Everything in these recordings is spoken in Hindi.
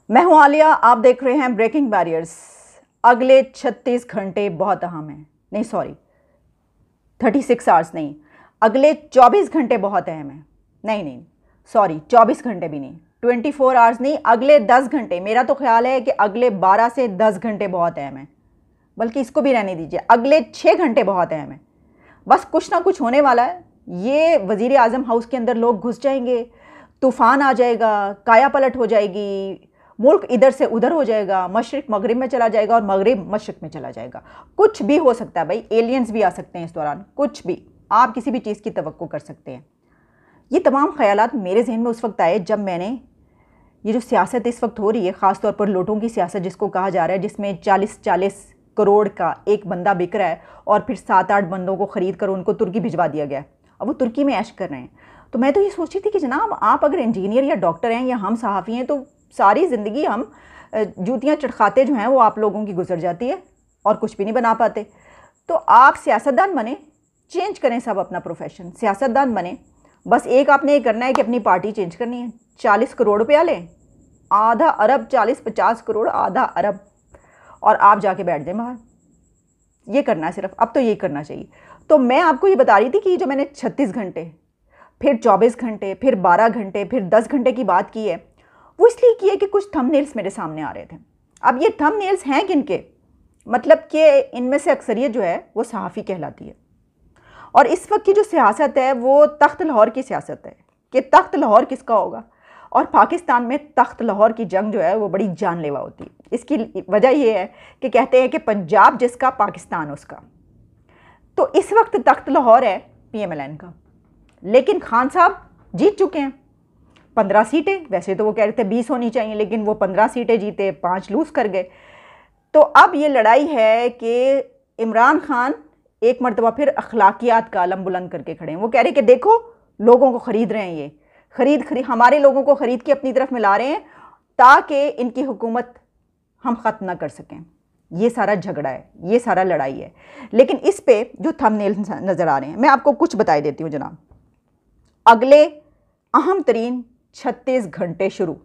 मैं हूं आलिया, आप देख रहे हैं ब्रेकिंग बैरियर्स। अगले 36 घंटे बहुत अहम हैं। नहीं सॉरी, 36 आवर्स नहीं, अगले 24 घंटे बहुत अहम हैं। नहीं नहीं सॉरी, 24 घंटे भी नहीं, 24 आवर्स नहीं, अगले 10 घंटे। मेरा तो ख्याल है कि अगले 12 से 10 घंटे बहुत अहम हैं, बल्कि इसको भी रहने दीजिए, अगले 6 घंटे बहुत अहम हैं। बस कुछ ना कुछ होने वाला है। ये वज़ीर आज़म हाउस के अंदर लोग घुस जाएंगे, तूफ़ान आ जाएगा, काया पलट हो जाएगी, मुल्क इधर से उधर हो जाएगा, मशरिक़ मगरिब में चला जाएगा और मगरिब मशरिक़ में चला जाएगा। कुछ भी हो सकता है भाई, एलियंस भी आ सकते हैं इस दौरान, कुछ भी, आप किसी भी चीज़ की तवक्को कर सकते हैं। ये तमाम ख़यालात मेरे जहन में उस वक्त आए जब मैंने ये जो सियासत इस वक्त हो रही है, ख़ास तौर पर लोटों की सियासत जिसको कहा जा रहा है, जिसमें 40-40 करोड़ का एक बंदा बिक रहा है और फिर 7-8 बंदों को ख़रीद कर उनको तुर्की भिजवा दिया गया, अब वो तुर्की में ऐश कर रहे हैं। तो मैं तो ये सोच रही थी कि जनाब, आप अगर इंजीनियर या डॉक्टर हैं या हम सहाफ़ी हैं तो सारी ज़िंदगी हम जूतियाँ चटखाते जो हैं वो आप लोगों की गुजर जाती है और कुछ भी नहीं बना पाते। तो आप सियासतदान बने, चेंज करें सब अपना प्रोफेशन, सियासतदान बने। बस एक आपने ये करना है कि अपनी पार्टी चेंज करनी है। 40 करोड़ रुपया लें, आधा अरब, 40-50 करोड़, आधा अरब, और आप जाके बैठ जाए बाहर। ये करना है सिर्फ, अब तो यही करना चाहिए। तो मैं आपको ये बता रही थी कि जो मैंने 36 घंटे, फिर 24 घंटे, फिर 12 घंटे, फिर 10 घंटे की बात की है, वो इसलिए की है कि कुछ थंबनेल्स मेरे सामने आ रहे थे। अब ये थंबनेल्स हैं किनके, मतलब कि इनमें से अक्सरियत जो है वो सहाफ़ी कहलाती है। और इस वक्त की जो सियासत है वो तख्त लाहौर की सियासत है कि तख्त लाहौर किसका होगा। और पाकिस्तान में तख्त लाहौर की जंग जो है वो बड़ी जानलेवा होती है। इसकी वजह ये है कि कहते हैं कि पंजाब जिसका, पाकिस्तान उसका। तो इस वक्त तख्त लाहौर है PMLN का, लेकिन खान साहब जीत चुके हैं 15 सीटें। वैसे तो वो कह रहे थे 20 होनी चाहिए, लेकिन वो 15 सीटें जीते, 5 लूज़ कर गए। तो अब ये लड़ाई है कि इमरान खान एक मरतबा फिर अखलाकियात का अलम बुलंद करके खड़े हैं। वो कह रहे हैं कि देखो, लोगों को ख़रीद रहे हैं, ये खरीद हमारे लोगों को ख़रीद के अपनी तरफ मिला रहे हैं ताकि इनकी हुकूमत हम ख़त्म ना कर सकें। ये सारा झगड़ा है, ये सारा लड़ाई है। लेकिन इस पे जो थंबनेल नज़र आ रहे हैं, मैं आपको कुछ बता देती हूँ जनाब। अगले अहम तरीन 36 घंटे शुरू,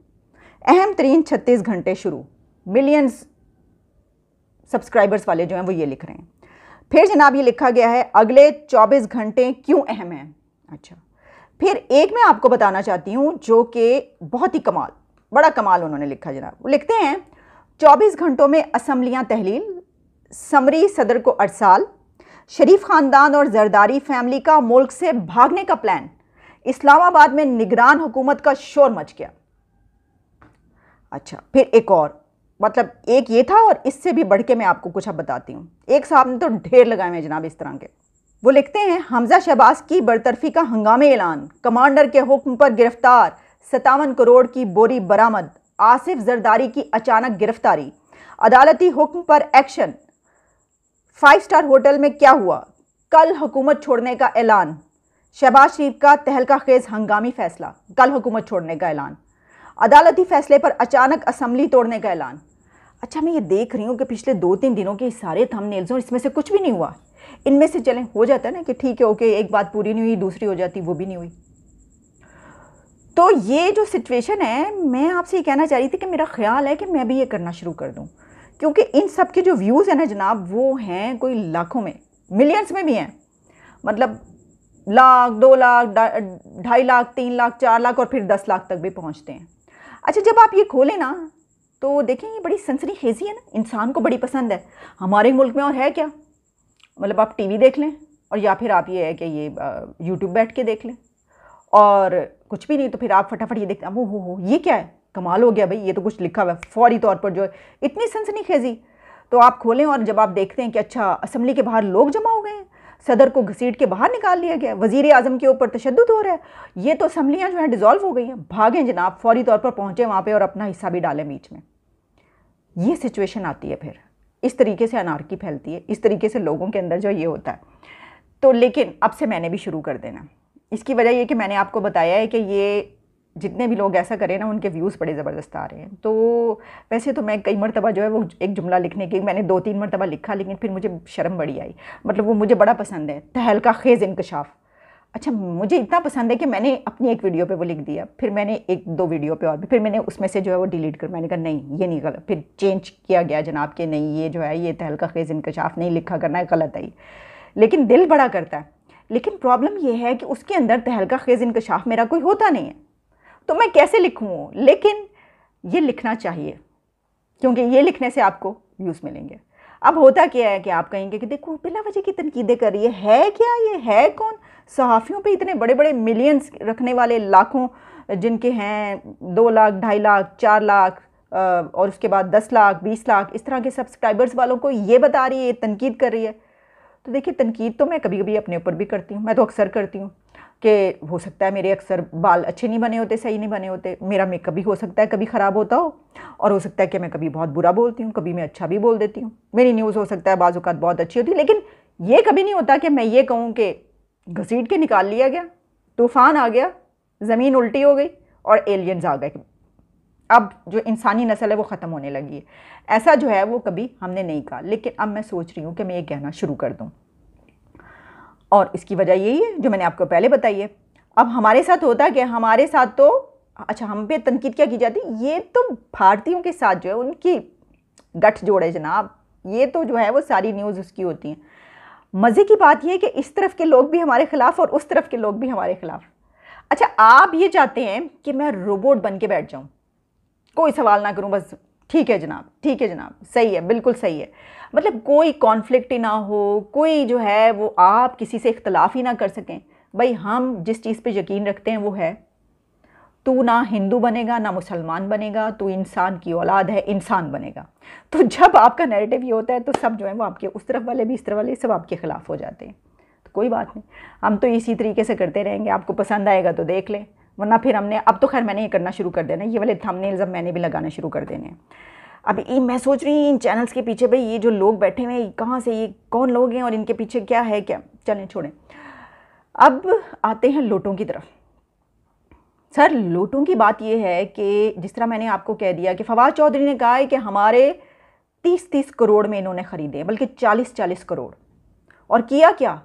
अहम तरीन 36 घंटे शुरू, मिलियंस सब्सक्राइबर्स वाले जो हैं वो ये लिख रहे हैं। फिर जनाब ये लिखा गया है अगले 24 घंटे क्यों अहम हैं। अच्छा, फिर एक मैं आपको बताना चाहती हूँ जो कि बहुत ही कमाल, बड़ा कमाल उन्होंने लिखा जनाब। वो लिखते हैं 24 घंटों में असम्बलियाँ तहलील, समरी सदर को अरसाल, शरीफ ख़ानदान और जरदारी फैमिली का मुल्क से भागने का प्लान, इस्लामाबाद में निगरान हुकूमत का शोर मच गया। अच्छा, फिर एक और, मतलब एक ये था और इससे भी बढ़ के मैं आपको कुछ अब बताती हूँ। एक साहब ने तो ढेर लगाए हैं जनाब इस तरह के। वो लिखते हैं हमजा शहबाज की बरतरफी का हंगामे ऐलान, कमांडर के हुक्म पर गिरफ्तार, 57 करोड़ की बोरी बरामद, आसिफ जरदारी की अचानक गिरफ्तारी, अदालती हुक्म पर एक्शन, 5 स्टार होटल में क्या हुआ, कल हुकूमत छोड़ने का ऐलान, शहबाज शरीफ का तहलका खेज हंगामी फैसला, कल हुकूमत छोड़ने का ऐलान, अदालती फैसले पर अचानक असम्बली तोड़ने का ऐलान। अच्छा, मैं ये देख रही हूँ कि पिछले 2-3 दिनों के सारे थंबनेल्स और इसमें से कुछ भी नहीं हुआ। इनमें से चलें, हो जाता है ना कि ठीक है, ओके, एक बात पूरी नहीं हुई दूसरी हो जाती, वो भी नहीं हुई। तो ये जो सिचुएशन है, मैं आपसे ये कहना चाह रही थी कि मेरा ख्याल है कि मैं भी ये करना शुरू कर दूँ, क्योंकि इन सब के जो व्यूज़ हैं ना जनाब, वो हैं कोई लाखों में, मिलियंस में भी हैं। मतलब लाख, 2 लाख, 2.5 लाख, 3 लाख, 4 लाख और फिर 10 लाख तक भी पहुँचते हैं। अच्छा, जब आप ये खोलें ना तो देखें, ये बड़ी सनसनीखेज़ी है ना, इंसान को बड़ी पसंद है हमारे मुल्क में। और है क्या, मतलब आप टीवी देख लें और या फिर आप ये है कि ये यूट्यूब बैठ के देख लें, और कुछ भी नहीं तो फिर आप फटाफट ये देखते हैं, हो ये क्या है, कमाल हो गया भाई, ये तो कुछ लिखा हुआ है फौरी तौर पर, जो है इतनी सनसनीखेज़ी। तो आप खोलें और जब आप देखते हैं कि अच्छा, असम्बली के बाहर लोग जमा हो गए हैं, सदर को घसीट के बाहर निकाल लिया गया, वज़ीर आज़म के ऊपर तशद्दुद हो रहा है, ये तो असम्बलियाँ जो हैं डिज़ोल्व हो गई हैं, भागें जनाब, फौरी तौर पर पहुँचे वहाँ पर और अपना हिस्सा भी डालें बीच में। ये सिचुएशन आती है, फिर इस तरीके से अनारकी फैलती है, इस तरीके से लोगों के अंदर जो ये होता है। तो लेकिन अब से मैंने भी शुरू कर देना। इसकी वजह ये कि मैंने आपको बताया है कि ये जितने भी लोग ऐसा करें ना, उनके व्यूज़ बड़े ज़बरदस्त आ रहे हैं। तो वैसे तो मैं कई मरतबा जो है वो एक जुमला लिखने की मैंने 2-3 मरतबा लिखा, लेकिन फिर मुझे शर्म बड़ी आई। मतलब वो मुझे बड़ा पसंद है, तहलका खेज़ इंकशाफ। अच्छा, मुझे इतना पसंद है कि मैंने अपनी एक वीडियो पे वो लिख दिया, फिर मैंने एक दो वीडियो पे और भी, फिर मैंने उसमें से जो है वो डिलीट कर, मैंने कहा नहीं ये नहीं गलत, फिर चेंज किया गया जनाब कि नहीं ये जो है ये तहलका खेज़ इंकशाफ नहीं लिखा करना है, गलत है। लेकिन दिल बड़ा करता है। लेकिन प्रॉब्लम ये है कि उसके अंदर तहलका खेज़ इंकशाफ मेरा कोई होता नहीं है, तो मैं कैसे लिखूँ? लेकिन ये लिखना चाहिए, क्योंकि ये लिखने से आपको व्यूज़ मिलेंगे। अब होता क्या है कि आप कहेंगे कि देखो बिला वजह की तनकीदें कर रही है क्या? ये है कौन? सहाफ़ियों पे इतने बड़े बड़े मिलियंस रखने वाले, लाखों जिनके हैं, 2 लाख, 2.5 लाख, 4 लाख और उसके बाद 10 लाख, 20 लाख, इस तरह के सब्सक्राइबर्स वालों को ये बता रही है, तनकीद कर रही है। तो देखिए, तनकीद तो मैं कभी कभी अपने ऊपर भी करती हूँ, मैं तो अक्सर करती हूँ कि हो सकता है मेरे अक्सर बाल अच्छे नहीं बने होते, सही नहीं बने होते, मेरा मेकअप भी हो सकता है कभी ख़राब होता हो, और हो सकता है कि मैं कभी बहुत बुरा बोलती हूँ, कभी मैं अच्छा भी बोल देती हूँ। मेरी न्यूज़ हो सकता है बाज़ औक़ात बहुत अच्छी होती है, लेकिन ये कभी नहीं होता कि मैं ये कहूँ कि घसीट के निकाल लिया गया, तूफ़ान आ गया, ज़मीन उल्टी हो गई और एलियंस आ गए, अब जो इंसानी नस्ल है वो ख़त्म होने लगी है। ऐसा जो है वो कभी हमने नहीं कहा। लेकिन अब मैं सोच रही हूँ कि मैं ये कहना शुरू कर दूँ, और इसकी वजह यही है जो मैंने आपको पहले बताई है। अब हमारे साथ होता है कि हमारे साथ तो, अच्छा, हम पे तनकीद क्या की जाती है? ये तो भारतीयों के साथ जो है उनकी गठजोड़ है जनाब, ये तो जो है वो सारी न्यूज़ उसकी होती है। मज़े की बात यह है कि इस तरफ के लोग भी हमारे ख़िलाफ़ और उस तरफ के लोग भी हमारे ख़िलाफ़। अच्छा, आप ये चाहते हैं कि मैं रोबोट बन के बैठ जाऊँ, कोई सवाल ना करूँ, बस ठीक है जनाब, ठीक है जनाब, सही है, बिल्कुल सही है, मतलब कोई कॉन्फ्लिक्ट ही ना हो, कोई जो है वो आप किसी से इख्तलाफ ही ना कर सकें। भाई हम जिस चीज़ पे यकीन रखते हैं वो है, तू ना हिंदू बनेगा ना मुसलमान बनेगा, तू इंसान की औलाद है, इंसान बनेगा। तो जब आपका नैरेटिव ये होता है तो सब जो है वो आपके, उस तरफ वाले भी इस तरफ वाले, सब आपके ख़िलाफ़ हो जाते हैं। तो कोई बात नहीं, हम तो इसी तरीके से करते रहेंगे, आपको पसंद आएगा तो देख लें, वरना फिर हमने, अब तो खैर मैंने ये करना शुरू कर देना, ये वाले थंबनेल्स अब मैंने भी लगाना शुरू कर देने हैं। अब मैं सोच रही हूँ इन चैनल्स के पीछे भाई ये जो लोग बैठे हुए हैं कहाँ से, ये कौन लोग हैं और इनके पीछे क्या है क्या? चलें छोड़ें। अब आते हैं लोटों की तरफ। सर, लोटों की बात ये है कि जिस तरह मैंने आपको कह दिया कि फवाद चौधरी ने कहा है कि हमारे 30-30 करोड़ में इन्होंने ख़रीदे, बल्कि 40-40 करोड़, और किया क्या?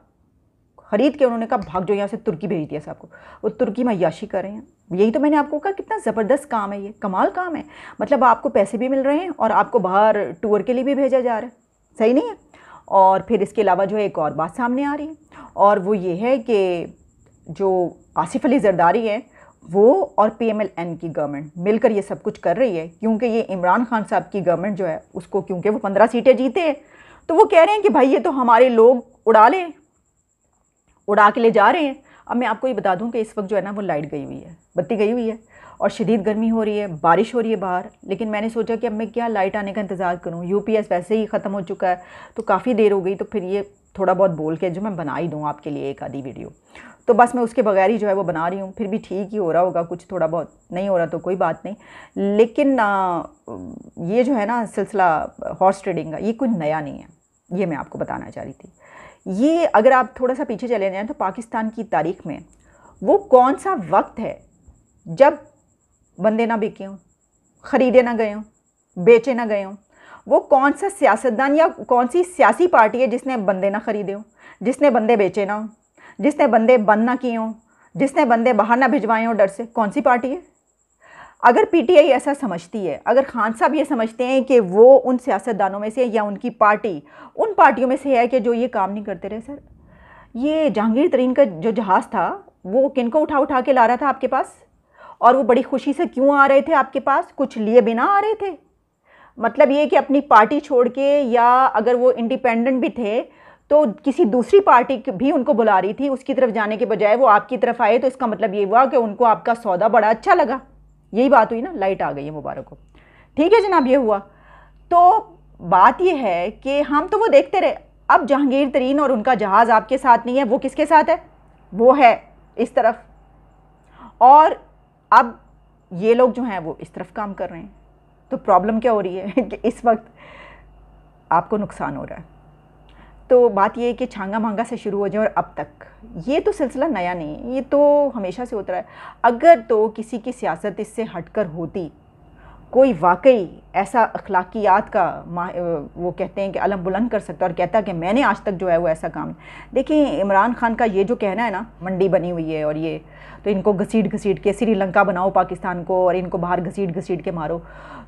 ख़रीद के उन्होंने कहा भाग जो यहाँ से, तुर्की भेज दिया साहब को, वो तुर्की में अय्याशी कर रहे हैं। यही तो मैंने आपको कहा कितना ज़बरदस्त काम है, ये कमाल काम है। मतलब आपको पैसे भी मिल रहे हैं और आपको बाहर टूर के लिए भी भेजा जा रहा है, सही नहीं है? और फिर इसके अलावा जो है एक और बात सामने आ रही है, और वो ये है कि जो आसिफ अली जरदारी है वो और PMLN की गवर्नमेंट मिलकर ये सब कुछ कर रही है, क्योंकि ये इमरान खान साहब की गवर्नमेंट जो है उसको, क्योंकि वो 15 सीटें जीते हैं, तो वो कह रहे हैं कि भाई ये तो हमारे लोग उड़ा लें, उड़ा के ले जा रहे हैं। अब मैं आपको ये बता दूं कि इस वक्त जो है ना वो लाइट गई हुई है, बत्ती गई हुई है, और शदीद गर्मी हो रही है, बारिश हो रही है बाहर। लेकिन मैंने सोचा कि अब मैं क्या लाइट आने का इंतज़ार करूं, UPS वैसे ही ख़त्म हो चुका है, तो काफ़ी देर हो गई, तो फिर ये थोड़ा बहुत बोल के जो मैं बना ही दूँ आपके लिए एक आधी वीडियो, तो बस मैं उसके बगैर ही जो है वो बना रही हूँ। फिर भी ठीक ही हो रहा होगा, कुछ थोड़ा बहुत नहीं हो रहा तो कोई बात नहीं। लेकिन ये जो है ना सिलसिला हॉर्स ट्रेडिंग का, ये कोई नया नहीं है, ये मैं आपको बताना चाह रही थी। ये अगर आप थोड़ा सा पीछे चले जाएं तो पाकिस्तान की तारीख़ में वो कौन सा वक्त है जब बंदे ना बिके हों, ख़रीदे ना गए हों, बेचे ना गए हों? वो कौन सा सियासतदान या कौन सी सियासी पार्टी है जिसने बंदे ना ख़रीदे हों, जिसने बंदे बेचे ना हों, जिसने बंदे बंद ना किए हों, जिसने बंदे बाहर ना भिजवाए हों डर से? कौन सी पार्टी है? अगर PTI ऐसा समझती है, अगर खान साहब ये समझते हैं कि वो उन सियासतदानों में से या उनकी पार्टी उन पार्टियों में से है कि जो ये काम नहीं करते रहे, सर ये जहांगीर तरीन का जो जहाज़ था वो किनको उठा उठा के ला रहा था आपके पास, और वो बड़ी खुशी से क्यों आ रहे थे आपके पास? कुछ लिए बिना आ रहे थे। मतलब ये कि अपनी पार्टी छोड़ के, या अगर वो इंडिपेंडेंट भी थे तो किसी दूसरी पार्टी भी उनको बुला रही थी, उसकी तरफ जाने के बजाय वो आपकी तरफ आए, तो इसका मतलब ये हुआ कि उनको आपका सौदा बड़ा अच्छा लगा। यही बात हुई ना? लाइट आ गई है, मुबारक हो। ठीक है जनाब, ये हुआ। तो बात ये है कि हम तो वो देखते रहे। अब जहांगीर तरीन और उनका जहाज़ आपके साथ नहीं है, वो किसके साथ है? वो है इस तरफ, और अब ये लोग जो हैं वो इस तरफ काम कर रहे हैं। तो प्रॉब्लम क्या हो रही है कि इस वक्त आपको नुकसान हो रहा है। तो बात ये है कि छांगा मांगा से शुरू हो जाए, और अब तक ये तो सिलसिला नया नहीं है, ये तो हमेशा से होता है। अगर तो किसी की सियासत इससे हटकर होती कोई वाकई ऐसा अखलाकियात का वो कहते हैं कि अलम बुलंद कर सकता है और कहता है कि मैंने आज तक जो है वो ऐसा काम। देखिए इमरान खान का ये जो कहना है ना, मंडी बनी हुई है और ये तो इनको घसीट घसीट के श्रीलंका बनाओ पाकिस्तान को और इनको बाहर घसीट घसीट के मारो,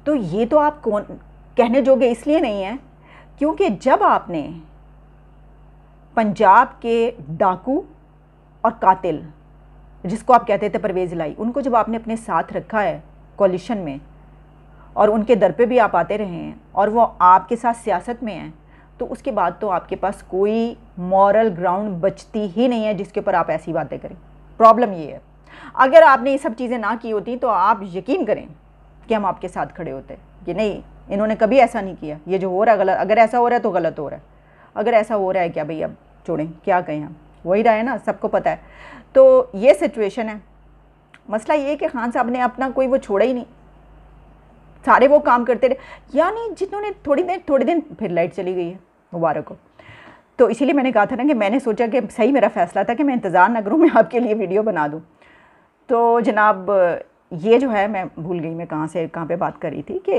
तो ये तो आप कौन कहने जोगे इसलिए नहीं है क्योंकि जब आपने पंजाब के डाकू और कातिल जिसको आप कहते थे परवेज़ इलाही, उनको जब आपने अपने साथ रखा है कोलिशन में और उनके दर पे भी आप आते रहे हैं और वो आपके साथ सियासत में हैं, तो उसके बाद तो आपके पास कोई मॉरल ग्राउंड बचती ही नहीं है जिसके ऊपर आप ऐसी बातें करें। प्रॉब्लम ये है, अगर आपने ये सब चीज़ें ना की होती तो आप यकीन करें कि हम आपके साथ खड़े होते कि नहीं इन्होंने कभी ऐसा नहीं किया, ये जो हो रहा है गलत, अगर ऐसा हो रहा है तो गलत हो रहा है, अगर ऐसा हो रहा है क्या भाई अब छोड़ें, क्या कहें हम, वही रहा है ना, सबको पता है। तो ये सिचुएशन है। मसला ये है कि खान साहब ने अपना कोई वो छोड़ा ही नहीं, सारे वो काम करते रहे, यानी जिन्होंने थोड़ी दिन फिर लाइट चली गई है मुबारक हो। तो इसीलिए मैंने कहा था ना कि मैंने सोचा कि सही मेरा फ़ैसला था कि मैं इंतज़ार ना करूँ, मैं आपके लिए वीडियो बना दूँ। तो जनाब ये जो है मैं भूल गई मैं कहाँ पे बात कर रही थी कि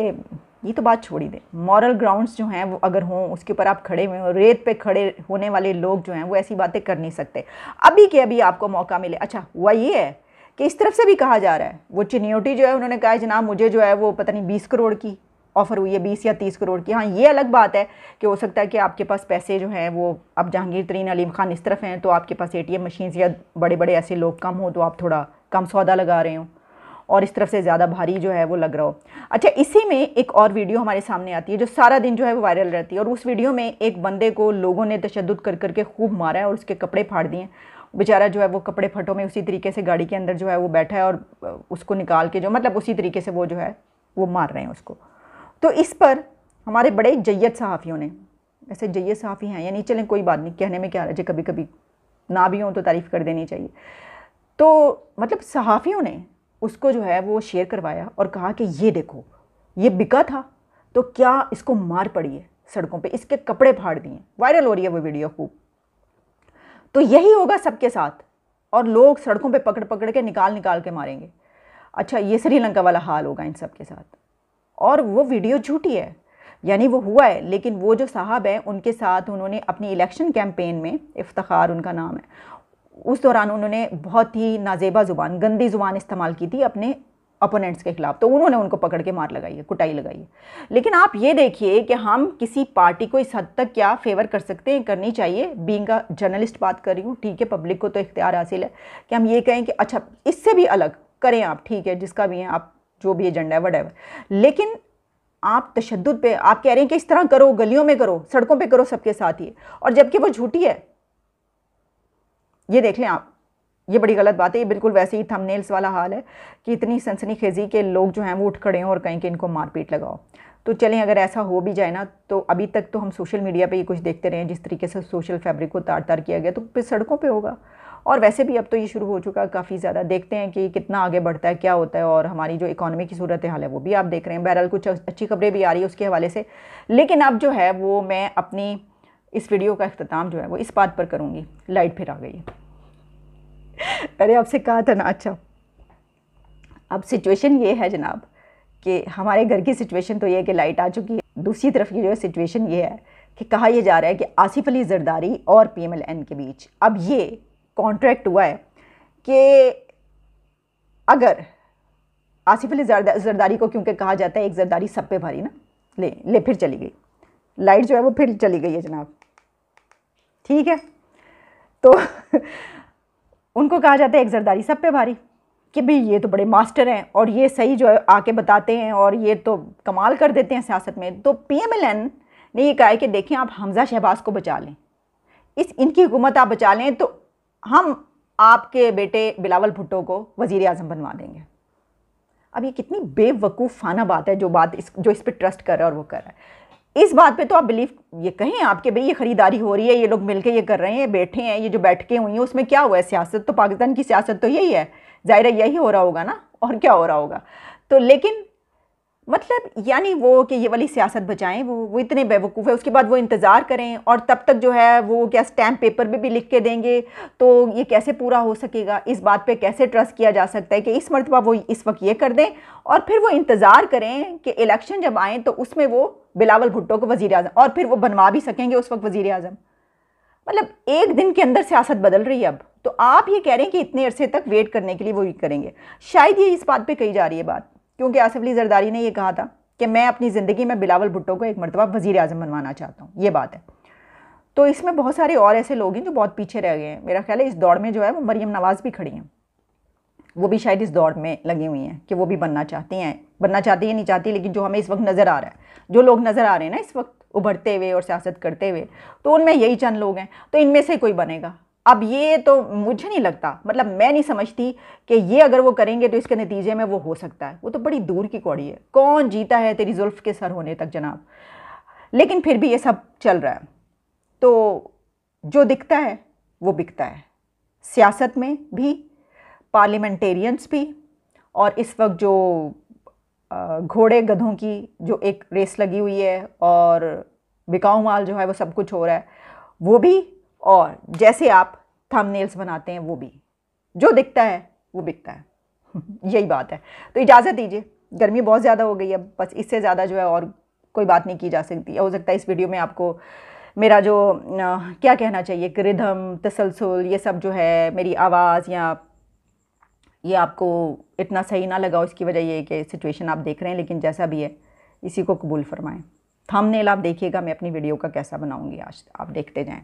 ये तो बात छोड़ ही दें, मॉरल ग्राउंड्स जो हैं वो अगर हों उसके ऊपर आप खड़े हुए हो, रेत पे खड़े होने वाले लोग जो हैं वो ऐसी बातें कर नहीं सकते। अभी के अभी आपको मौका मिले। अच्छा हुआ ये है कि इस तरफ से भी कहा जा रहा है, वो चिन्योटी जो है उन्होंने कहा है जनाब मुझे जो है वो पता नहीं 20 करोड़ की ऑफ़र हुई है, 20 या 30 करोड़ की। हाँ ये अलग बात है कि हो सकता है कि आपके पास पैसे जो हैं वो अब जहांगीर तरीन अलीम खान इस तरफ हैं तो आपके पास ATM मशीन या बड़े बड़े ऐसे लोग कम हो तो आप थोड़ा कम सौदा लगा रहे हो और इस तरफ से ज़्यादा भारी जो है वो लग रहा हो। अच्छा इसी में एक और वीडियो हमारे सामने आती है जो सारा दिन जो है वो वायरल रहती है और उस वीडियो में एक बंदे को लोगों ने तशद्दुद कर करके खूब मारा है और उसके कपड़े फाड़ दिए। बेचारा जो है वो कपड़े फटों में उसी तरीके से गाड़ी के अंदर जो है वो बैठा है और उसको निकाल के जो मतलब उसी तरीके से वो जो है वो मार रहे हैं उसको। तो इस पर हमारे बड़े जय्यद सहाफ़ियों ने, ऐसे जय्यद सहाफ़ी हैं या नहीं, चलें कोई बात नहीं, कहने में क्या रहा है, कभी कभी ना भी हों तो तारीफ़ कर देनी चाहिए। तो मतलब सहाफ़ियों ने उसको जो है वो शेयर करवाया और कहा कि ये देखो ये बिका था तो क्या इसको मार पड़ी है सड़कों पे, इसके कपड़े फाड़ दिए, वायरल हो रही है वो वीडियो खूब। तो यही होगा सबके साथ और लोग सड़कों पे पकड़ पकड़ के निकाल के मारेंगे। अच्छा ये श्रीलंका वाला हाल होगा इन सब के साथ। और वो वीडियो झूठी है, यानी वो हुआ है, लेकिन वो जो साहब हैं उनके साथ उन्होंने अपनी इलेक्शन कैंपेन में, इफ्तिखार उनका नाम है, उस दौरान उन्होंने बहुत ही नाजेबा ज़ुबान, गंदी ज़ुबान इस्तेमाल की थी अपने अपोनेंट्स के ख़िलाफ़, तो उन्होंने उनको पकड़ के मार लगाई है, कुटाई लगाई है। लेकिन आप ये देखिए कि हम किसी पार्टी को इस हद तक क्या फेवर कर सकते हैं, करनी चाहिए। बीइंग अ जर्नलिस्ट बात कर रही हूँ, ठीक है, पब्लिक को तो इख्तियार हासिल है कि हम ये कहें कि अच्छा इससे भी अलग करें आप, ठीक है, जिसका भी है आप, जो भी एजेंडा है व्हाटएवर, लेकिन आप तशद्दुद पे आप कह रहे हैं कि इस तरह करो, गलियों में करो, सड़कों पे करो सबके साथ ही, और जबकि वो झूठी है। ये देख लें आप, ये बड़ी गलत बात है। ये बिल्कुल वैसे ही थंबनेल्स वाला हाल है कि इतनी सनसनीखेज़ी के लोग जो हैं वो उठ खड़े हों और कहें कि इनको मारपीट लगाओ। तो चलें अगर ऐसा हो भी जाए ना, तो अभी तक तो हम सोशल मीडिया पे ये कुछ देखते रहे हैं, जिस तरीके से सोशल फैब्रिक को तार तार किया गया, तो फिर सड़कों पे होगा। और वैसे भी अब तो ये शुरू हो चुका है काफ़ी ज़्यादा, देखते हैं कि कितना आगे बढ़ता है, क्या होता है। और हमारी जो इकॉनमी की सूरत हाल है वो भी आप देख रहे हैं। बहरहाल कुछ अच्छी खबरें भी आ रही है उसके हवाले से। लेकिन अब जो है वो मैं अपनी इस वीडियो का अख्ताम जो है वो इस बात पर करूँगी, लाइट फिर आ गई है। अरे आपसे कहा था ना। अच्छा अब सिचुएशन ये है जनाब कि हमारे घर की सिचुएशन तो ये है कि लाइट आ चुकी है। दूसरी तरफ की जो है सिचुएशन ये है कि कहा यह जा रहा है कि आसिफ अली जरदारी और PMLN के बीच अब ये कॉन्ट्रैक्ट हुआ है कि अगर आसिफ अली जरदारी को, क्योंकि कहा जाता है एक जरदारी सब पे भारी ना, ले फिर चली गई लाइट जो है वो, फिर चली गई है जनाब, ठीक है। तो उनको कहा जाता है एक जरदारी सब पे भारी, कि भाई ये तो बड़े मास्टर हैं और ये सही जो है आके बताते हैं और ये तो कमाल कर देते हैं सियासत में। तो PMLN ने ये कहा है कि देखें आप हमज़ा शहबाज को बचा लें, इनकी हुकूमत आप बचा लें तो हम आपके बेटे बिलावल भुट्टो को वज़ीर आज़म बनवा देंगे। अब ये कितनी बेवकूफ़ाना बात है जो इस पर ट्रस्ट कर रहा है और वो कर रहा है। इस बात पे तो आप बिलीव ये कहें आपके भाई ये ख़रीदारी हो रही है, ये लोग मिलके ये कर रहे हैं, बैठे हैं, ये जो बैठकें हुई हैं उसमें क्या हुआ है? सियासत तो पाकिस्तान की सियासत तो यही है, ज़ाहिर है यही हो रहा होगा ना, और क्या हो रहा होगा। तो लेकिन मतलब यानी वो कि ये वाली सियासत बचाएं, वो इतने बेवकूफ़ है। उसके बाद वो इंतज़ार करें और तब तक जो है वो क्या स्टैम्प पेपर पे भी लिख के देंगे, तो ये कैसे पूरा हो सकेगा? इस बात पे कैसे ट्रस्ट किया जा सकता है कि इस मरतबा वो इस वक्त ये कर दें और फिर वो इंतज़ार करें कि इलेक्शन जब आएँ तो उसमें वो बिलावल भुट्टो को वज़ीर आज़म, और फिर वो बनवा भी सकेंगे उस वक्त वज़ीर आज़म। मतलब एक दिन के अंदर सियासत बदल रही है अब। तो आप ये कह रहे हैं कि इतने अरसे तक वेट करने के लिए वो करेंगे। शायद ये इस बात पे कही जा रही है बात, क्योंकि आसिफ अली जरदारी ने ये कहा था कि मैं अपनी ज़िंदगी में बिलावल भुट्टो को एक मरतबा वज़ीर आज़म बनवाना चाहता हूँ, ये बात है। तो इसमें बहुत सारे और ऐसे लोग हैं जो बहुत पीछे रह गए हैं। मेरा ख्याल है इस दौड़ में जो है वो मरीम नवाज़ भी खड़ी हैं, वो भी शायद इस दौड़ में लगी हुई हैं कि वो भी बनना चाहती हैं, नहीं चाहती, लेकिन जो हमें इस वक्त नज़र आ रहा है, जो लोग नज़र आ रहे हैं ना इस वक्त उभरते हुए और सियासत करते हुए, तो उनमें यही चंद लोग हैं। तो इनमें से कोई बनेगा। अब ये तो मुझे नहीं लगता, मतलब मैं नहीं समझती कि ये अगर वो करेंगे तो इसके नतीजे में वो हो सकता है। वो तो बड़ी दूर की कौड़ी है, कौन जीता है तेरी जुल्फ़ के सर होने तक जनाब। लेकिन फिर भी ये सब चल रहा है, तो जो दिखता है वो बिकता है, सियासत में भी, पार्लियामेंटेरियंस भी, और इस वक्त जो घोड़े गधों की जो एक रेस लगी हुई है और बिकाऊ माल जो है वो सब कुछ हो रहा है, वो भी, और जैसे आप थंबनेल्स बनाते हैं वो भी, जो दिखता है वो बिकता है। यही बात है। तो इजाज़त दीजिए, गर्मी बहुत ज़्यादा हो गई है, बस इससे ज़्यादा जो है और कोई बात नहीं की जा सकती। हो सकता है इस वीडियो में आपको मेरा जो क्या कहना चाहिए कि रिदम, तसलसल, ये सब जो है मेरी आवाज़ या ये आपको इतना सही ना लगा। इसकी वजह ये है कि सिचुएशन आप देख रहे हैं, लेकिन जैसा भी है इसी को कबूल फरमाएं। थंबनेल आप देखिएगा मैं अपनी वीडियो का कैसा बनाऊंगी आज, आप देखते जाएं।